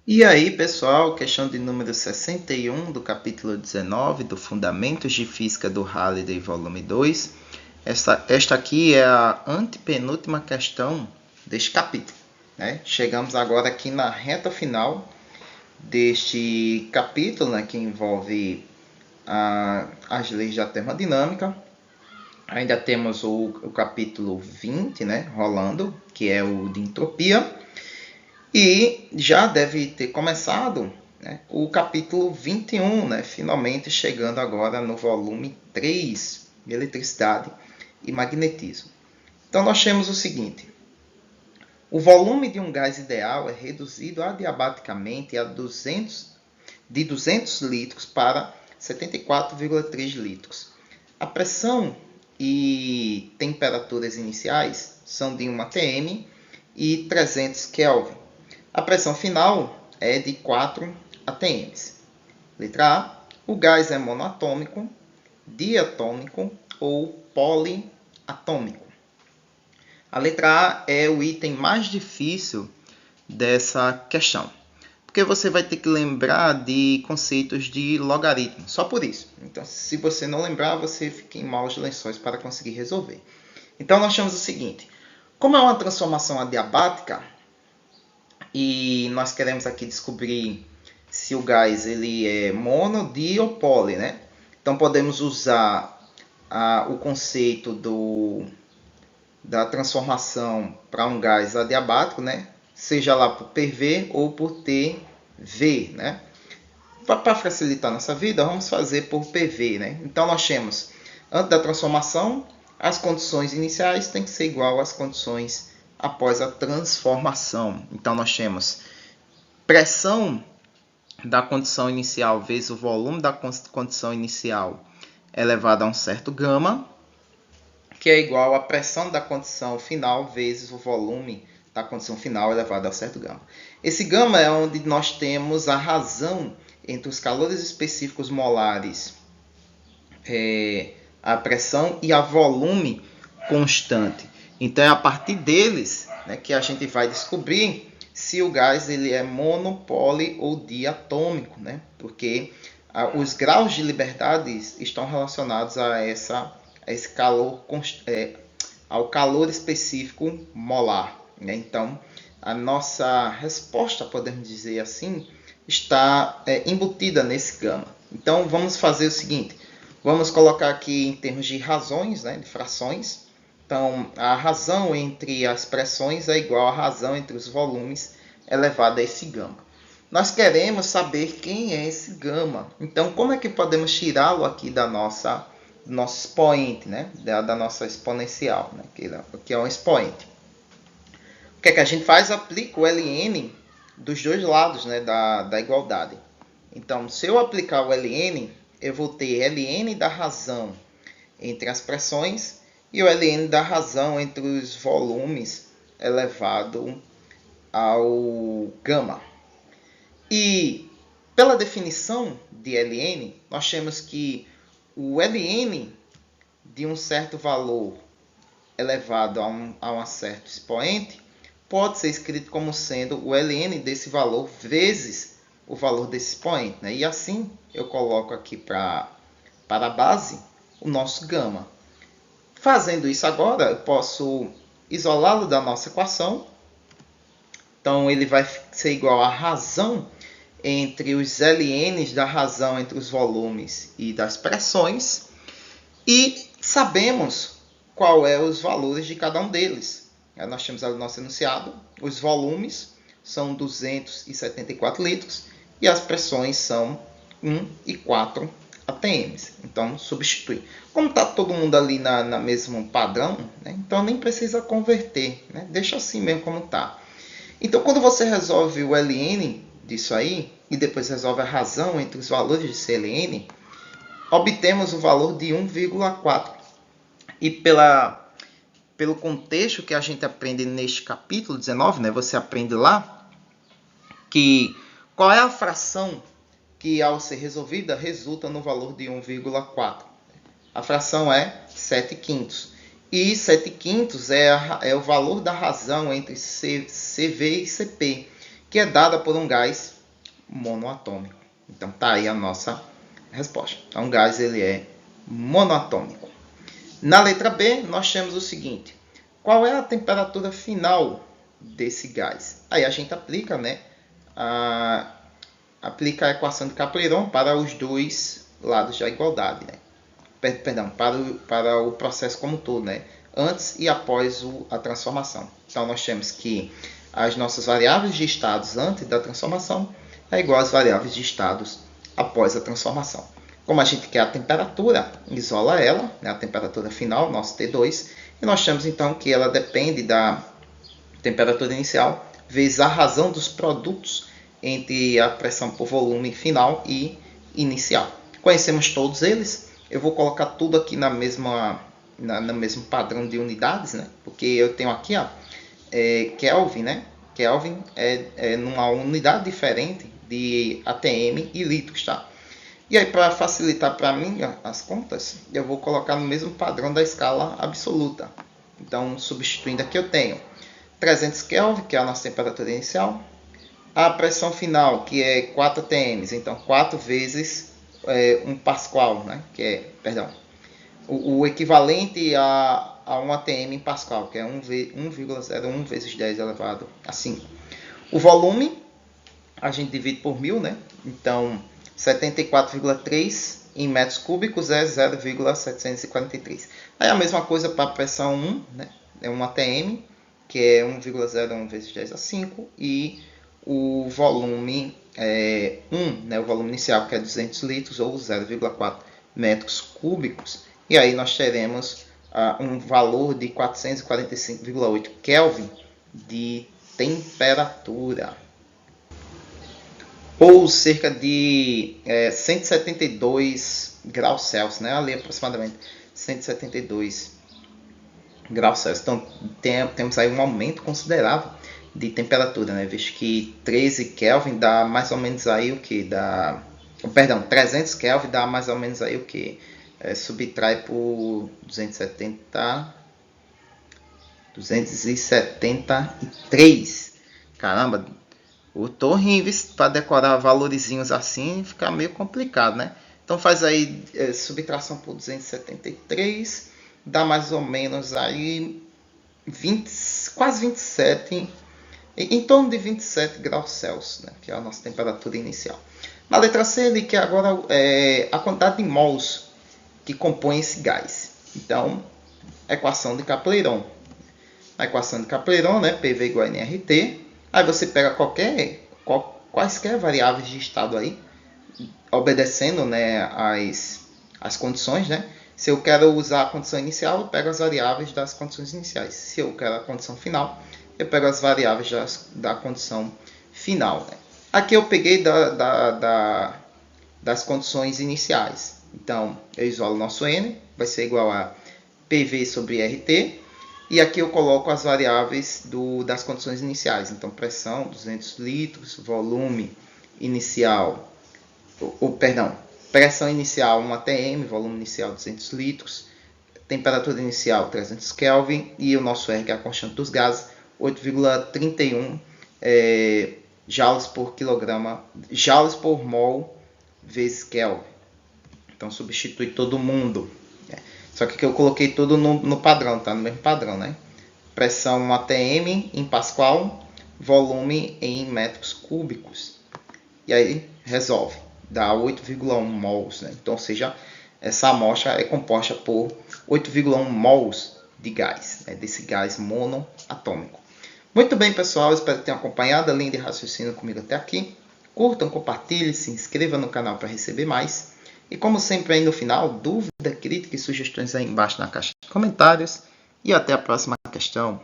E aí, pessoal, questão de número 61 do capítulo 19 do Fundamentos de Física do Halliday, volume 2. Esta aqui é a antepenúltima questão deste capítulo, né? Chegamos agora aqui na reta final deste capítulo, né, que envolve as leis da termodinâmica. Ainda temos o capítulo 20, né, rolando, que é o de entropia. E já deve ter começado, né, o capítulo 21, né, finalmente chegando agora no volume 3, de eletricidade e magnetismo. Então nós temos o seguinte: o volume de um gás ideal é reduzido adiabaticamente de 200 litros para 74,3 litros. A pressão e temperaturas iniciais são de 1 atm e 300 Kelvin. A pressão final é de 4 atm. Letra A. O gás é monoatômico, diatômico ou poliatômico. A letra A é o item mais difícil dessa questão, porque você vai ter que lembrar de conceitos de logaritmo, só por isso. Então, se você não lembrar, você fica em maus lençóis para conseguir resolver. Então, nós temos o seguinte: como é uma transformação adiabática, e nós queremos aqui descobrir se o gás ele é mono, di ou poli, né? Então podemos usar o conceito da transformação para um gás adiabático, né? Seja lá por PV ou por TV, né? Para facilitar nossa vida, vamos fazer por PV, né? Então nós temos, antes da transformação, as condições iniciais têm que ser igual às condições após a transformação. Então nós temos pressão da condição inicial vezes o volume da condição inicial elevado a um certo gama, que é igual à pressão da condição final vezes o volume da condição final elevado a certo gama. Esse gama é onde nós temos a razão entre os calores específicos molares, a pressão e a volume constante. Então é a partir deles, né, que a gente vai descobrir se o gás ele é mono, poli ou diatômico, né? Porque os graus de liberdade estão relacionados a esse calor, ao calor específico molar, né? Então a nossa resposta, podemos dizer assim, está embutida nesse gama. Então vamos fazer o seguinte: vamos colocar aqui em termos de razões, né, de frações. Então, a razão entre as pressões é igual à razão entre os volumes elevado a esse gama. Nós queremos saber quem é esse gama. Então, como é que podemos tirá-lo aqui do nosso expoente, né? Da nossa exponencial, né? Que é um expoente. O que é que a gente faz? Aplica o ln dos dois lados, né, da igualdade. Então, se eu aplicar o ln, eu vou ter ln da razão entre as pressões e o ln da razão entre os volumes elevado ao gama. E pela definição de ln, nós temos que o ln de um certo valor elevado a um certo expoente pode ser escrito como sendo o ln desse valor vezes o valor desse expoente, né? E assim eu coloco aqui para a base o nosso gama. Fazendo isso agora, eu posso isolá-lo da nossa equação. Então ele vai ser igual à razão entre os ln's da razão entre os volumes e das pressões. E sabemos qual é os valores de cada um deles. Nós temos ali o nosso enunciado. Os volumes são 274 litros e as pressões são 1 e 4 atms. Então, substitui. Como está todo mundo ali na mesmo padrão, né? Então nem precisa converter, né? Deixa assim mesmo como está. Então, quando você resolve o ln disso aí, e depois resolve a razão entre os valores de CLN, obtemos o valor de 1,4. E pelo contexto que a gente aprende neste capítulo 19, né, você aprende lá, que qual é a fração que, ao ser resolvida, resulta no valor de 1,4. A fração é 7 quintos. E 7 quintos é o valor da razão entre CV e CP, que é dada por um gás monoatômico. Então tá aí a nossa resposta. Então o gás ele é monoatômico. Na letra B nós temos o seguinte: qual é a temperatura final desse gás? Aí a gente aplica, né, aplica a equação de Caplayron para os dois lados da igualdade, né? Perdão, para o processo como um todo, né? Antes e após a transformação. Então nós temos que as nossas variáveis de estados antes da transformação é igual às variáveis de estados após a transformação. Como a gente quer a temperatura, isola ela, né, a temperatura final, nosso T2, e nós temos então que ela depende da temperatura inicial vezes a razão dos produtos entre a pressão por volume final e inicial. Conhecemos todos eles. Eu vou colocar tudo aqui no mesmo padrão de unidades, né? Porque eu tenho aqui Kelvin, né? Kelvin é numa unidade diferente de ATM e litros, tá? E aí, para facilitar para mim as contas, eu vou colocar no mesmo padrão da escala absoluta. Então, substituindo aqui, eu tenho 300 Kelvin, que é a nossa temperatura inicial. A pressão final, que é 4 atms, então 4 vezes 1 Pascal, né? Que é, perdão, o equivalente a 1 atm em Pascal, que é 1,01 vezes 10 elevado a 5. O volume, a gente divide por 1000, né? Então, 74,3 em metros cúbicos é 0,743. Aí a mesma coisa para a pressão 1, né? É 1 atm, que é 1,01 vezes 10 a 5, e o volume 1, né? O volume inicial, que é 200 litros, ou 0,4 metros cúbicos. E aí nós teremos um valor de 445,8 Kelvin de temperatura, ou cerca de 172 graus Celsius, né? Ali aproximadamente 172 graus Celsius. Então temos aí um aumento considerável de temperatura, né? Visto que 13 Kelvin dá mais ou menos aí o que? 300 Kelvin dá mais ou menos aí o que? Subtrai por 273. Caramba, eu tô horrível para decorar valorizinhos assim, fica meio complicado, né? Então faz aí subtração por 273, dá mais ou menos aí quase 27, em torno de 27 graus Celsius, né? Que é a nossa temperatura inicial. Na letra C, ele quer agora a quantidade de mols que compõe esse gás. Então, equação de Caplayron. A equação de Caplayron, né? PV igual a nRT. Aí você pega quaisquer variáveis de estado aí, obedecendo, né, as condições, né? Se eu quero usar a condição inicial, eu pego as variáveis das condições iniciais. Se eu quero a condição final, eu pego as variáveis da condição final, né? Aqui eu peguei das condições iniciais. Então, eu isolo o nosso N, vai ser igual a PV sobre RT. E aqui eu coloco as variáveis das condições iniciais. Então, pressão, 200 litros, volume inicial, pressão inicial 1 atm, volume inicial 200 litros, temperatura inicial 300 Kelvin e o nosso R, que é a constante dos gases, 8,31 joules por mol vezes Kelvin. Então, substitui todo mundo. Só que eu coloquei tudo no padrão, tá? No mesmo padrão, né? Pressão 1 atm em Pascal, volume em metros cúbicos. E aí resolve, dá 8,1 mols, né? Então, ou seja, essa amostra é composta por 8,1 mols de gás, né? Desse gás monoatômico. Muito bem, pessoal, espero que tenham acompanhado a linha de raciocínio comigo até aqui. Curtam, compartilhem, se inscrevam no canal para receber mais. E como sempre aí no final, dúvida, crítica e sugestões aí embaixo na caixa de comentários. E até a próxima questão.